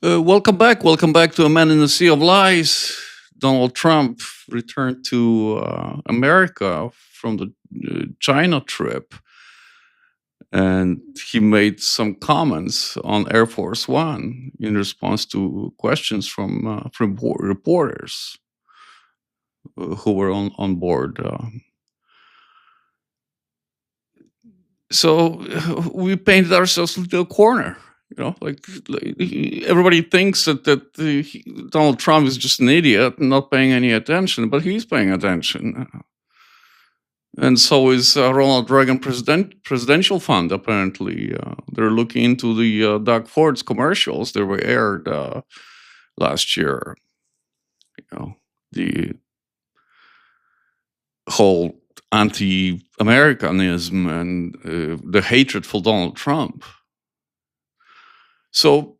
Welcome back. Welcome back to A Man in the Sea of Lies. Donald Trump returned to America from the China trip, and he made some comments on Air Force One in response to questions from reporters who were on board. So we painted ourselves into a corner. Everybody thinks that Donald Trump is just an idiot and not paying any attention, but he's paying attention, and so is Ronald Reagan Presidential Fund. Apparently, they're looking into the Doug Ford's commercials that were aired last year. You know, the whole anti-Americanism and the hatred for Donald Trump. So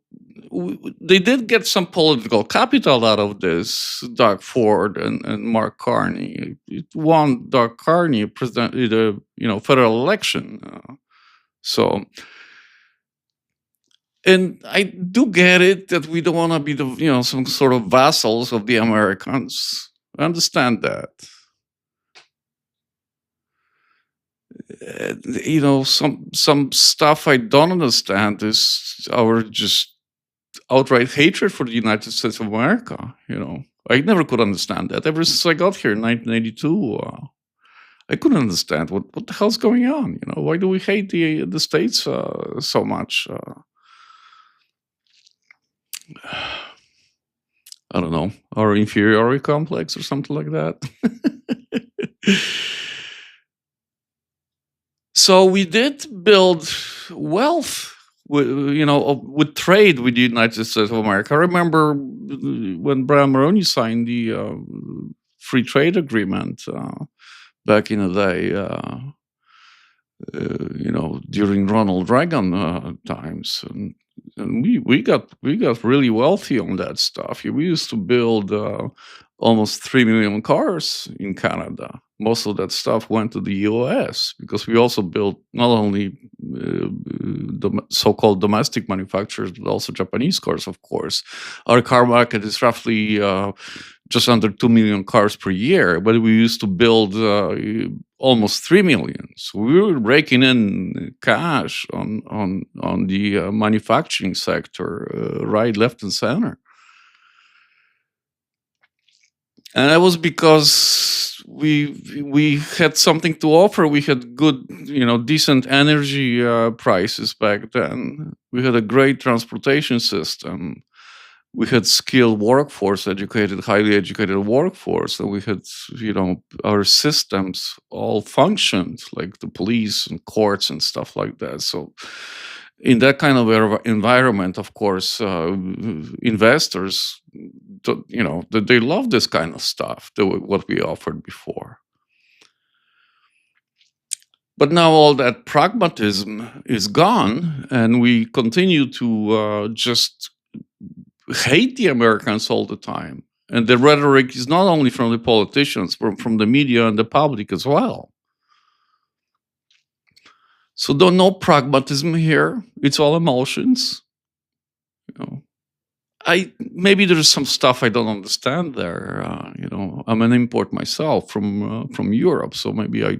they did get some political capital out of this. Doug Ford and Mark Carney. It won Doug Carney the federal election. So, and I do get it that we don't want to be some sort of vassals of the Americans. I understand that. Some stuff I don't understand is our just outright hatred for the United States of America. I never could understand that ever since I got here in 1982. I couldn't understand what the hell's going on. Why do we hate the states so much? I don't know, our inferiority complex or something like that. So we did build wealth with trade with the United States of America. I remember when Brian Mulroney signed the free trade agreement back in the day, during Ronald Reagan times, and we got really wealthy on that stuff. We used to build almost 3 million cars in Canada. Most of that stuff went to the US because we also built not only so-called domestic manufacturers, but also Japanese cars, of course. Our car market is roughly just under 2 million cars per year, but we used to build almost 3 million. So we were raking in cash on the manufacturing sector, right, left, and center. And that was because we had something to offer. We had good, decent energy prices back then. We had a great transportation system. We had skilled workforce, highly educated workforce, and we had, our systems all functioned, like the police and courts and stuff like that. So, in that kind of environment, of course, investors, they love this kind of stuff, what we offered before. But now all that pragmatism is gone, and we continue to just hate the Americans all the time. And the rhetoric is not only from the politicians, but from the media and the public as well. So no pragmatism here. It's all emotions. Maybe there's some stuff I don't understand there. I'm an import myself from Europe, so maybe I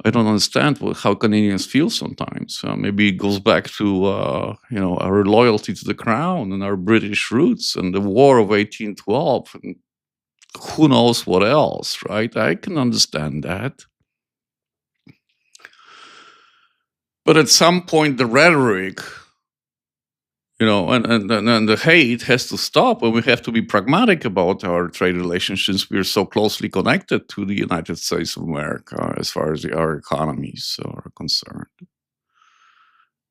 don't understand how Canadians feel sometimes. Maybe it goes back to our loyalty to the crown and our British roots and the War of 1812 and who knows what else, right? I can understand that. But at some point, the rhetoric, and the hate has to stop, and we have to be pragmatic about our trade relationships. We are so closely connected to the United States of America as far as our economies are concerned.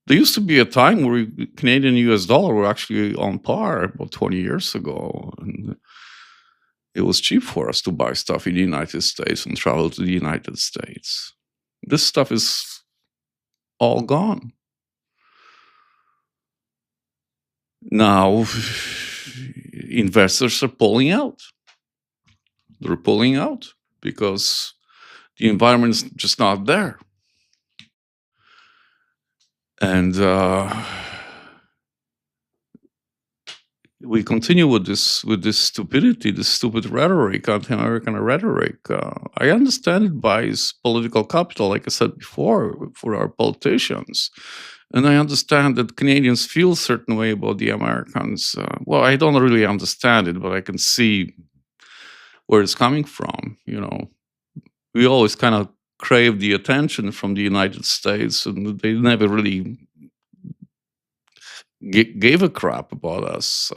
There used to be a time where Canadian US dollar were actually on par about 20 years ago. And it was cheap for us to buy stuff in the United States and travel to the United States. This stuff is all gone. Now, investors are pulling out. They're pulling out because the environment is just not there. And we continue with this stupidity, this stupid rhetoric, anti-American rhetoric. I understand it buys political capital, like I said before, for our politicians. And I understand that Canadians feel a certain way about the Americans. Well, I don't really understand it, but I can see where it's coming from. We always kind of crave the attention from the United States, and they never really gave a crap about us.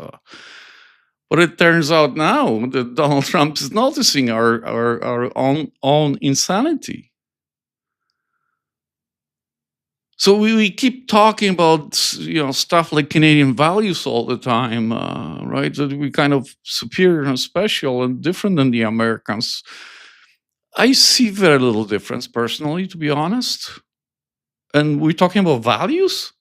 But it turns out now that Donald Trump is noticing our own insanity. So we keep talking about stuff like Canadian values all the time, right? That we kind of superior and special and different than the Americans. I see very little difference personally, to be honest. And we're talking about values.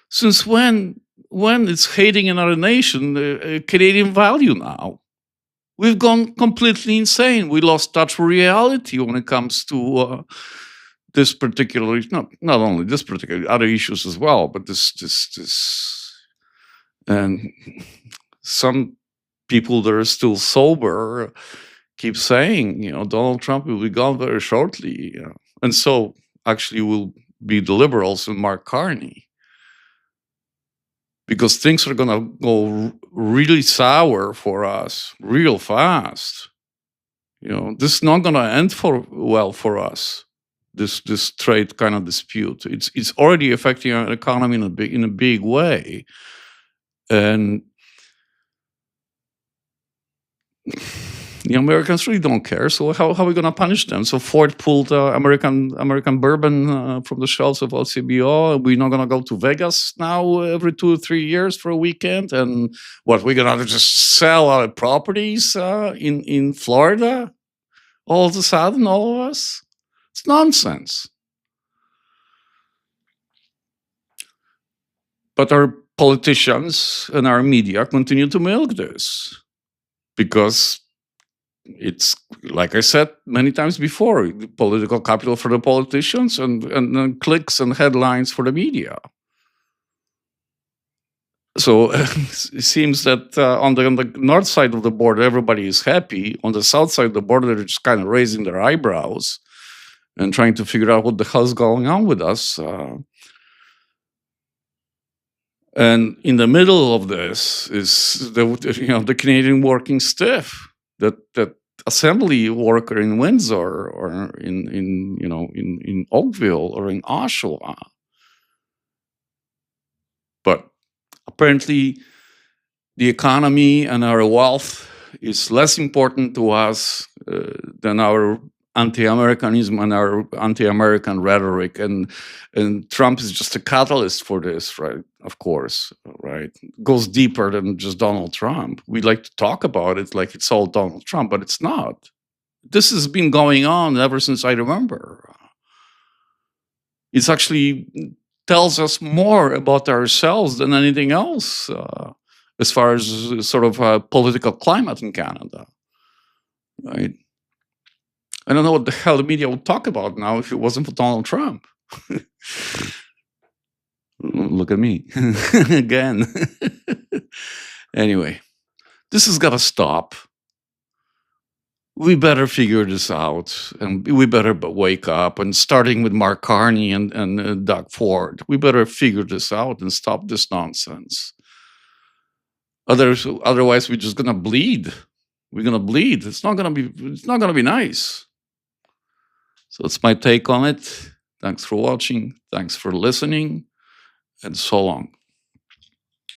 Since when it's hating another nation a Canadian value now? We've gone completely insane. We lost touch with reality when it comes to this particular, not only this particular, other issues as well, but this, and some people that are still sober keep saying, Donald Trump will be gone very shortly, and so actually will be the Liberals and Mark Carney. Because things are going to go really sour for us real fast. This is not going to end well for us. This trade kind of dispute. It's already affecting our economy in a big way, and the Americans really don't care. So how are we going to punish them? So Ford pulled American bourbon from the shelves of LCBO. We're not going to go to Vegas now every 2 or 3 years for a weekend. And what, we're going to just sell our properties in Florida all of a sudden, all of us? It's nonsense. But our politicians and our media continue to milk this because it's, like I said many times before, political capital for the politicians and clicks and headlines for the media. So it seems that on the north side of the border, everybody is happy. On the south side of the border, they're just kind of raising their eyebrows and trying to figure out what the hell's going on with us. And in the middle of this is the Canadian working stiff, that assembly worker in Windsor or in Oakville or in Oshawa. But apparently, the economy and our wealth is less important to us than our anti-Americanism and our anti-American rhetoric, and Trump is just a catalyst for this, right? Of course, right? It goes deeper than just Donald Trump. We like to talk about it like it's all Donald Trump, but it's not. This has been going on ever since I remember. It's actually tells us more about ourselves than anything else, as far as sort of political climate in Canada, right? I don't know what the hell the media would talk about now if it wasn't for Donald Trump. Look at me again. Anyway, this has got to stop. We better figure this out, and we better wake up. And starting with Mark Carney and Doug Ford, we better figure this out and stop this nonsense. Otherwise, we're just gonna bleed. We're gonna bleed. It's not gonna be nice. So that's my take on it. Thanks for watching. Thanks for listening, and so long.